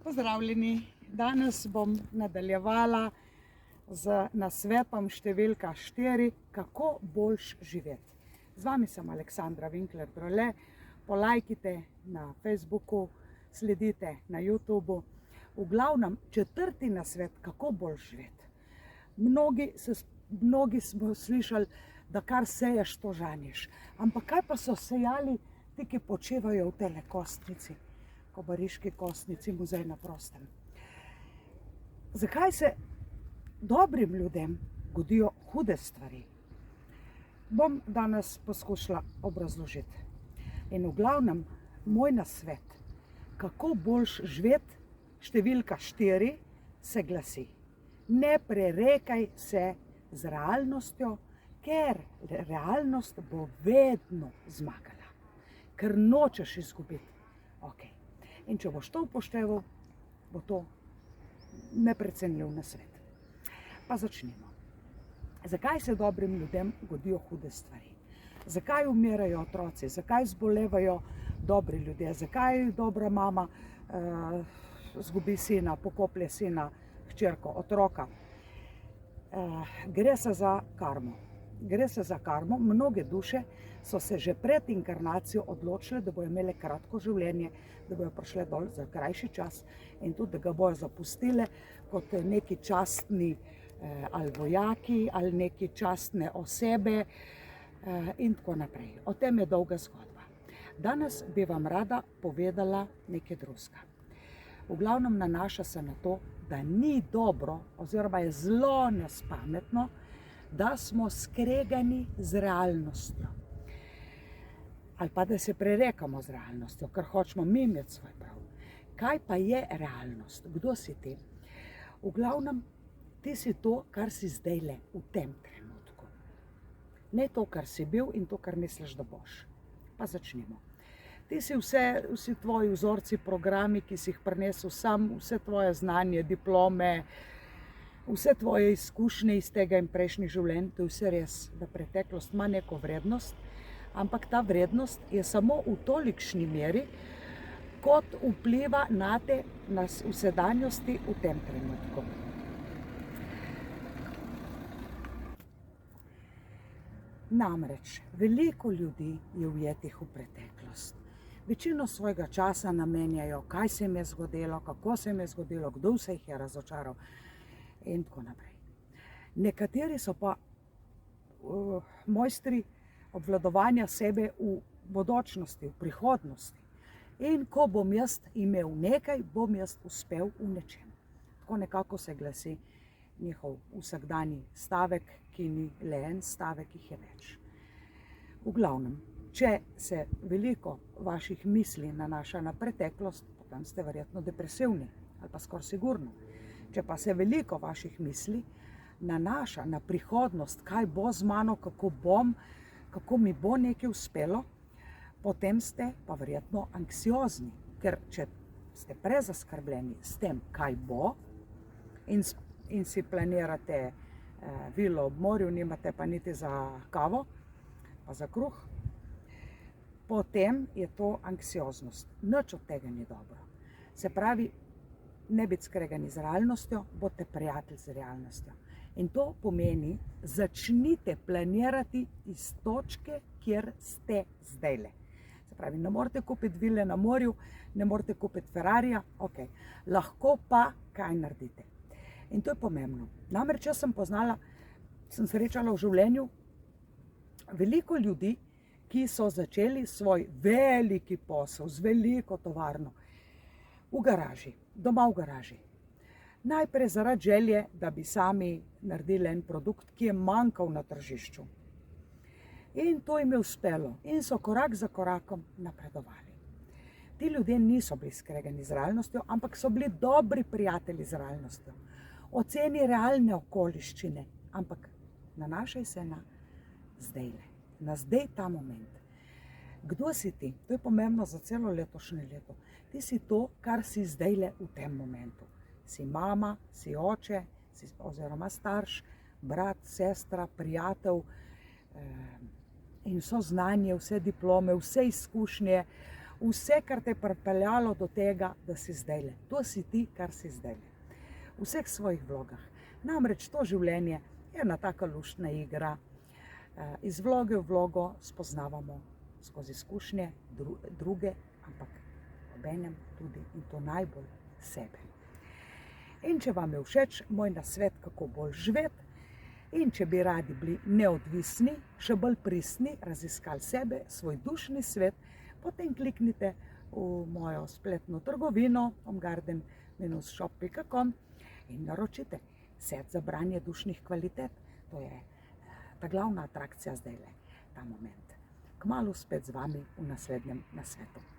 Pozdravljeni, danes bom nadaljevala z nasvetom številka 4, kako boljš živeti. Z vami sem Aleksandra Winkler Drole, polajkite na Facebooku, sledite na YouTubeu. V glavnem, 4. nasvet, kako boljš živeti. Mnogi smo slišali, da kar seješ, to žanješ. Ampak kaj pa so sejali ti, ki počevajo v tele kostnici? Kobariški kostnici, muzej na prostem. Zakaj se dobrim ljudem godijo hude stvari? Bom danes poskušala obrazložiti. In v glavnem, moj nasvet, kako boljš živeti, številka 4, se glasi: ne prerekaj se z realnostjo, ker realnost bo vedno zmagala, ker nočeš izgubiti. Okay. In če boš to upošteval, bo to neprecenljiv nasvet. Pa začnimo. Zakaj se dobrim ljudem godijo hude stvari? Zakaj umirajo otroci? Zakaj zbolevajo dobri ljudje? Zakaj dobra mama zgubi sina, pokoplje sina, hčerko, otroka? Gre se za karmo. Gre se za karmo. Mnoge duše so se že pred inkarnacijo odločile, da bojo imele kratko življenje, da bojo prišle dol za krajši čas in tudi, da ga bojo zapustile kot neki častni ali vojaki ali neki častne osebe in tako naprej. O tem je dolga zgodba. Danes bi vam rada povedala nekaj drugega. V glavnem nanaša se na to, da ni dobro oziroma je zelo nespametno, da smo skregani z realnostjo. Ali pa da se prerekamo z realnostjo, ker hočemo mi imeti svoj prav. Kaj pa je realnost? Kdo si ti? V glavnem, ti si to, kar si zdajle v tem trenutku. Ne to, kar si bil in to, kar misliš, da boš. Pa začnimo. Ti si vsi tvoji vzorci, programi, ki si jih prinesel sam, vse tvoje znanje, diplome, vse tvoje izkušnje iz tega in prejšnjih življenj, to je vse res, da preteklost ima neko vrednost, ampak ta vrednost je samo v tolikšni meri, kot vpliva na te v sedanjosti v tem trenutku. Namreč, veliko ljudi je ujetih v preteklost. Večino svojega časa namenjajo, kaj se jim je zgodilo, kako se jim je zgodilo, kdo vse jih je razočaral in tako naprej. Nekateri so pa mojstri obvladovanja sebe v bodočnosti, v prihodnosti. In ko bom jaz imel nekaj, bom jaz uspel v nečem. Tako nekako se glasi njihov vsakdanji stavek, ki ni le en stavek, jih je več. V glavnem, če se veliko vaših misli nanaša na preteklost, potem ste verjetno depresivni, ali pa skoraj sigurno. Če pa se veliko vaših misli nanaša na prihodnost, kaj bo z mano, kako bom, kako mi bo nekaj uspelo, potem ste pa verjetno anksiozni, ker če ste prezaskrbljeni s tem, kaj bo in si planirate vilo ob morju, nimate pa niti za kavo, pa za kruh, potem je to anksioznost. Nič od tega ni dobro. Se pravi, ne biti skregani z realnostjo, bodite prijatelj z realnostjo. In to pomeni, začnite planirati iz točke, kjer ste zdajle. Se pravi, ne morete kupiti vile na morju, ne morete kupiti Ferrarija, ok, lahko pa kaj naredite. In to je pomembno. Namreč jaz sem srečala v življenju veliko ljudi, ki so začeli svoj veliki posel z veliko tovarno v garaži, doma v garaži. Najprej zaradi želje, da bi sami naredili en produkt, ki je manjkal na tržišču. In to jim je uspelo in so korak za korakom napredovali. Ti ljudje niso bili skregani z realnostjo, ampak so bili dobri prijatelji z realnostjo. Oceni realne okoliščine, ampak nanašaj se na zdajle, na zdaj ta moment. Kdo si ti? To je pomembno za celo letošnje leto. Ti si to, kar si zdajle v tem momentu. Si mama, si oče, oziroma starš, brat, sestra, prijatelj in vso znanje, vse diplome, vse izkušnje, vse, kar te je pripeljalo do tega, da si zdajle. To si ti, kar si zdajle. V vseh svojih vlogah. Namreč to življenje je ena taka luštna igra. Iz vloge v vlogo spoznavamo skozi izkušnje druge, ampak obenem tudi in to najbolj sebe. In če vam je všeč moj nasvet, kako bolj živeti, in če bi radi bili neodvisni, še bolj pristni, raziskali sebe, svoj dušni svet, potem kliknite v mojo spletno trgovino homegarden-shop.com in naročite set za branje dušnih kvalitet. To je ta glavna atrakcija zdajle, ta moment. Kmalu spet z vami v naslednjem nasvetu.